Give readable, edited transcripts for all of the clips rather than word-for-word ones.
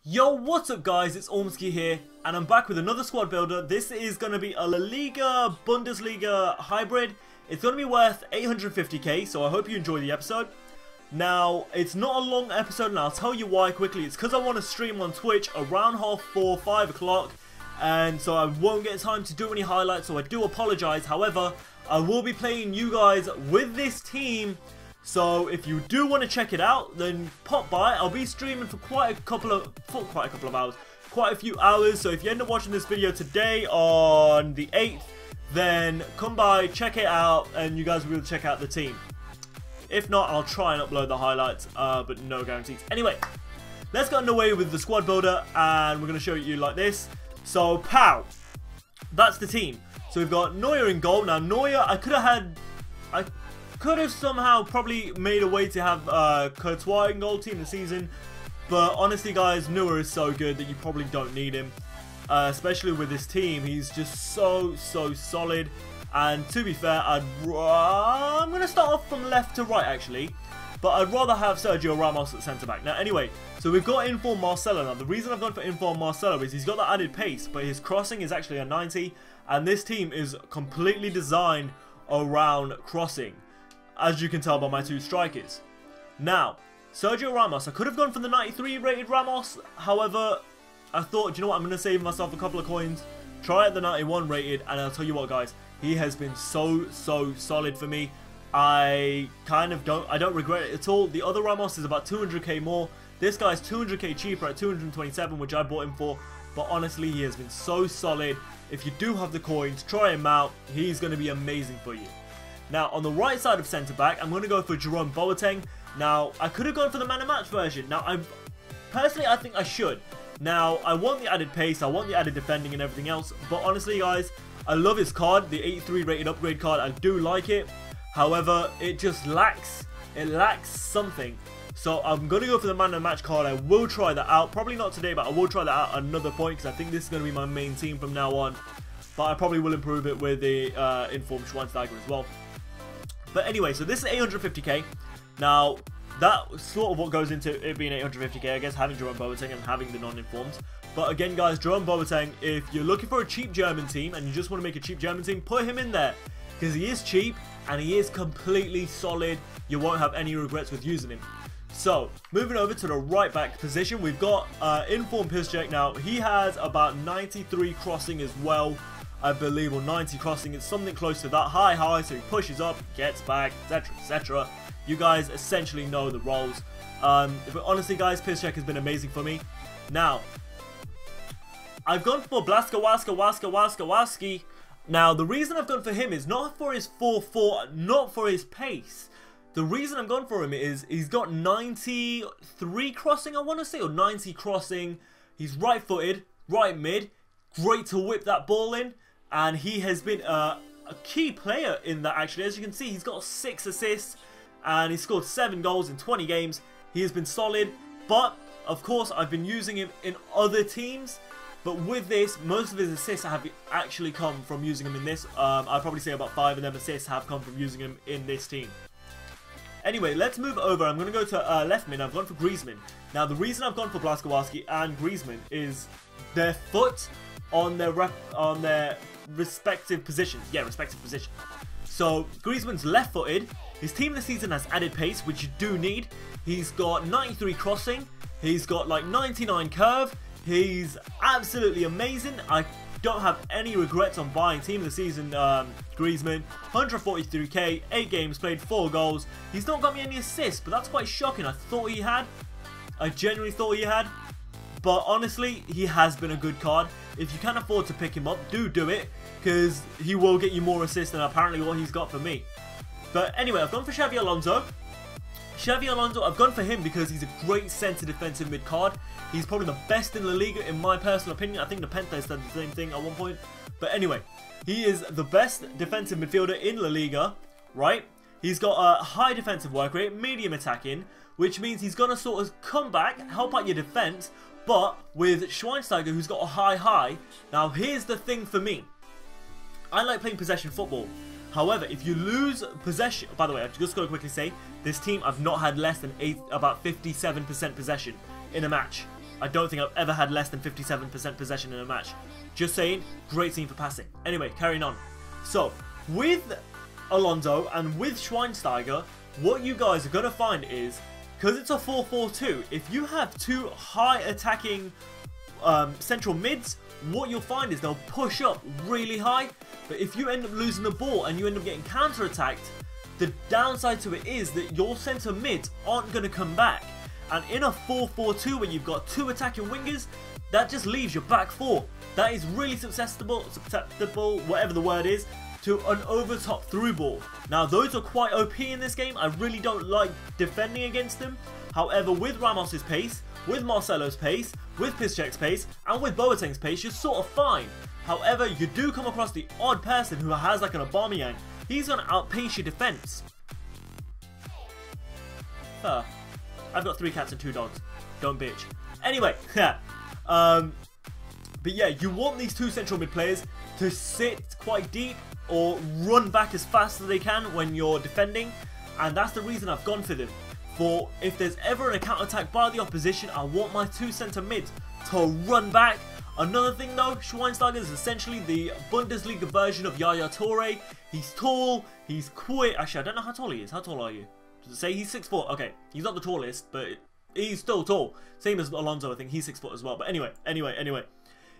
Yo, what's up guys, it's Ormsky here, and I'm back with another squad builder. This is going to be a Liga Bundesliga hybrid. It's going to be worth 850k, so I hope you enjoy the episode. Now, it's not a long episode, and I'll tell you why quickly. It's because I want to stream on Twitch around 4:30, 5 o'clock, and so I won't get time to do any highlights, so I do apologise. However, I will be playing you guys with this team. So if you do want to check it out, then pop by. I'll be streaming for quite a couple of hours, quite a few hours. So if you end up watching this video today on the 8th, then come by, check it out, and you guys will be able to check out the team. If not, I'll try and upload the highlights, but no guarantees. Anyway, let's get underway with the squad builder, and we're going to show you like this. So, pow! That's the team. So we've got Neuer in goal. Now, Neuer, I could have somehow probably made a way to have Courtois in goal team of the season, but honestly guys, Neuer is so good that you probably don't need him, especially with this team. He's just so solid, and to be fair, I'm going to start off from left to right actually, but I'd rather have Sergio Ramos at centre back. Now anyway, so we've got informed Marcelo. Now the reason I've gone for informed Marcelo is he's got that added pace, but his crossing is actually a 90, and this team is completely designed around crossing, as you can tell by my two strikers. Now, Sergio Ramos, I could have gone for the 93 rated Ramos. However, I thought, you know what, I'm going to save myself a couple of coins, try out the 91 rated, and I'll tell you what guys, he has been so solid for me. I don't regret it at all. The other Ramos is about 200k more. This guy's 200k cheaper at 227, which I bought him for. But honestly, he has been so solid. If you do have the coins, try him out. He's going to be amazing for you. Now, on the right side of centre-back, I'm going to go for Jerome Boateng. Now, I could have gone for the man-of-match version. Now, personally, I think I should. Now, I want the added pace, I want the added defending and everything else. But honestly, guys, I love his card, the 83 rated upgrade card. I do like it. However, it just lacks something. So, I'm going to go for the man-of-match card. I will try that out. Probably not today, but I will try that out at another point, because I think this is going to be my main team from now on. But I probably will improve it with the informed Schweinsteiger as well. But anyway, so this is 850k. Now, that's sort of what goes into it being 850k, I guess, having Jerome Boateng and having the non-informed. But again, guys, Jerome Boateng, if you're looking for a cheap German team and you just want to make a cheap German team, put him in there. Because he is cheap and he is completely solid. You won't have any regrets with using him. So, moving over to the right back position, we've got informed Piszczek. Now, he has about 93 crossing as well, I believe, or 90 crossing. It's something close to that. High, so he pushes up, gets back, etc. You guys essentially know the roles. But honestly, guys, Piszczek has been amazing for me. Now, I've gone for Blaszczykowski. Now, the reason I've gone for him is not for his 4-4, not for his pace. The reason I've gone for him is he's got 93 crossing, I want to say, or 90 crossing. He's right-footed, right mid, great to whip that ball in. And he has been a key player in that, actually. As you can see, he's got 6 assists and he scored 7 goals in 20 games. He has been solid, but of course I've been using him in other teams. But with this, most of his assists have actually come from using him in this. I'd probably say about 5 of them assists have come from using him in this team. Anyway, let's move over. I'm going to go to left mid. I've gone for Griezmann. Now, the reason I've gone for Blaszczykowski and Griezmann is their foot on their respective positions. Yeah, respective positions. So, Griezmann's left-footed. His team this season has added pace, which you do need. He's got 93 crossing. He's got like 99 curve. He's absolutely amazing. I don't have any regrets on buying team of the season Griezmann. 143k, 8 games played, 4 goals. He's not got me any assists, but that's quite shocking. I thought he had. I genuinely thought he had. But honestly, he has been a good card. If you can afford to pick him up, do it, because he will get you more assists than apparently what he's got for me. But anyway, I've gone for Xabi Alonso. I've gone for him because he's a great centre defensive mid card. He's probably the best in La Liga in my personal opinion. I think the Penta said the same thing at one point. But anyway, he is the best defensive midfielder in La Liga, right? He's got a high defensive work rate, medium attacking, which means he's going to sort of come back, help out your defence, but with Schweinsteiger, who's got a high. Now, here's the thing for me. I like playing possession football. However, if you lose possession, by the way, I've just got to quickly say, this team, I've not had less than about 57% possession in a match. I don't think I've ever had less than 57% possession in a match. Just saying, great team for passing. Anyway, carrying on. So, with Alonso and with Schweinsteiger, what you guys are going to find is, because it's a 4-4-2, if you have two high attacking central mids, what you'll find is they'll push up really high, but if you end up losing the ball and you end up getting counter-attacked, the downside to it is that your centre mids aren't going to come back. And in a 4-4-2 where you've got two attacking wingers, that just leaves your back four. That is really susceptible, whatever the word is, to an over-top through ball. Now those are quite OP in this game. I really don't like defending against them. However, with Ramos's pace, with Marcelo's pace, with Piszczek's pace, and with Boateng's pace, you're sort of fine. However, you do come across the odd person who has like an Aubameyang. He's going to outpace your defence. I've got 3 cats and 2 dogs. Don't bitch. Anyway, but yeah, you want these two central mid players to sit quite deep or run back as fast as they can when you're defending, and that's the reason I've gone for them. For if there's ever a counter-attack by the opposition, I want my two centre mids to run back. Another thing though, Schweinsteiger is essentially the Bundesliga version of Yaya Toure. He's tall, he's quick. Actually, I don't know how tall he is. How tall are you? Does it say he's 6'4"? Okay, he's not the tallest, but he's still tall. Same as Alonso, I think he's 6 foot as well. But anyway.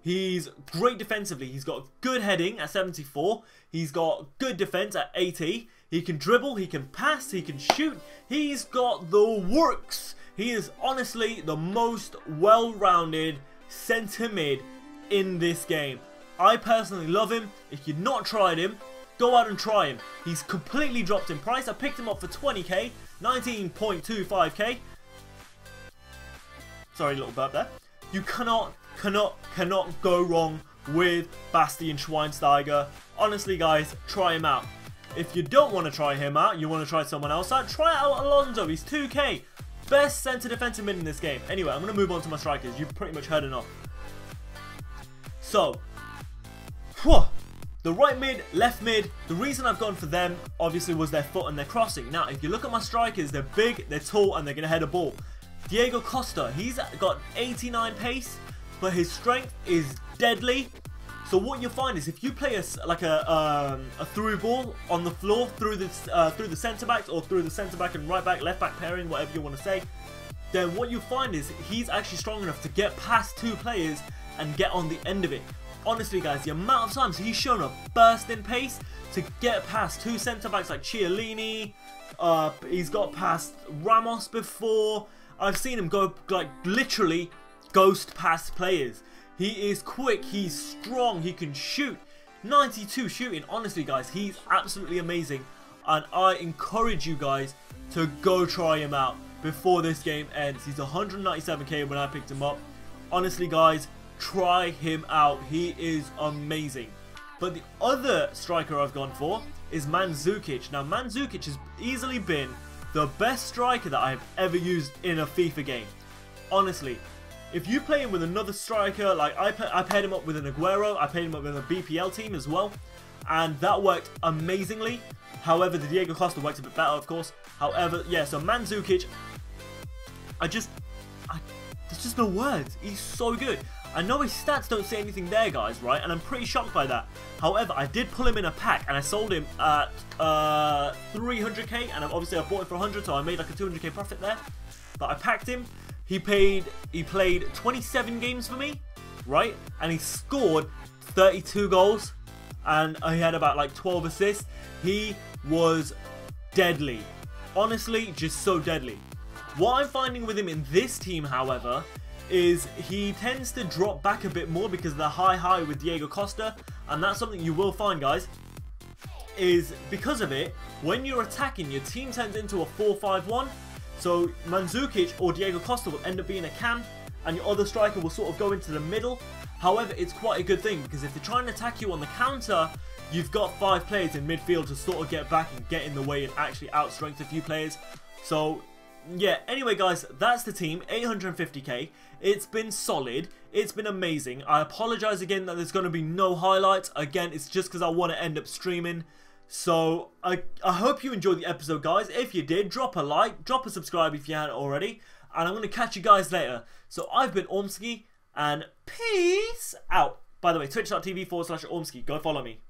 He's great defensively. He's got good heading at 74. He's got good defense at 80. He can dribble, he can pass, he can shoot. He's got the works. He is honestly the most well-rounded centre mid in this game. I personally love him. If you've not tried him, go out and try him. He's completely dropped in price. I picked him up for 20k, 19.25k. Sorry, little burp there. You cannot go wrong with Bastian Schweinsteiger. Honestly, guys, try him out. If you don't want to try him out, you want to try someone else out, try out Alonso. He's 2k. Best centre defensive mid in this game. Anyway, I'm going to move on to my strikers. You've pretty much heard enough. So, the right mid, left mid, the reason I've gone for them, obviously, was their foot and their crossing. Now, if you look at my strikers, they're big, they're tall, and they're going to head a ball. Diego Costa, he's got 89 pace, but his strength is deadly. So what you'll find is if you play a through ball on the floor through the centre backs or through the centre back and right back, left back pairing, whatever you want to say, then what you'll find is he's actually strong enough to get past two players and get on the end of it. Honestly, guys, the amount of times he's shown a burst in pace to get past two centre backs like Chiellini, he's got past Ramos before. I've seen him go like literally ghost past players. He is quick, he's strong, he can shoot. 92 shooting, honestly guys, he's absolutely amazing. And I encourage you guys to go try him out before this game ends. He's 197k when I picked him up. Honestly guys, try him out, he is amazing. But the other striker I've gone for is Mandzukic. Now Mandzukic has easily been the best striker that I've ever used in a FIFA game. Honestly. If you play him with another striker, like I paired him up with an Aguero, I paired him up with a BPL team as well, and that worked amazingly. However, the Diego Costa worked a bit better, of course. However, yeah, so Mandzukic, there's just no words. He's so good. I know his stats don't say anything there, guys, right? And I'm pretty shocked by that. However, I did pull him in a pack, and I sold him at 300k, and obviously I bought it for 100, so I made like a 200k profit there. But I packed him. He played 27 games for me, right? And he scored 32 goals. And he had about like 12 assists. He was deadly. Honestly, just so deadly. What I'm finding with him in this team, however, is he tends to drop back a bit more because of the high with Diego Costa. And that's something you will find, guys. Is because of it, when you're attacking, your team turns into a 4-5-1. So Mandzukic or Diego Costa will end up being a cam, and your other striker will sort of go into the middle. However, it's quite a good thing because if they try and attack you on the counter, you've got 5 players in midfield to sort of get back and get in the way and actually outstrength a few players. So yeah, anyway guys, that's the team, 850k. It's been solid, it's been amazing. I apologise again that there's going to be no highlights. Again, it's just because I want to end up streaming. So, I hope you enjoyed the episode, guys. If you did, drop a like, drop a subscribe if you hadn't already. and I'm going to catch you guys later. So I've been Ormski, and peace out. By the way, twitch.tv/Ormski. Go follow me.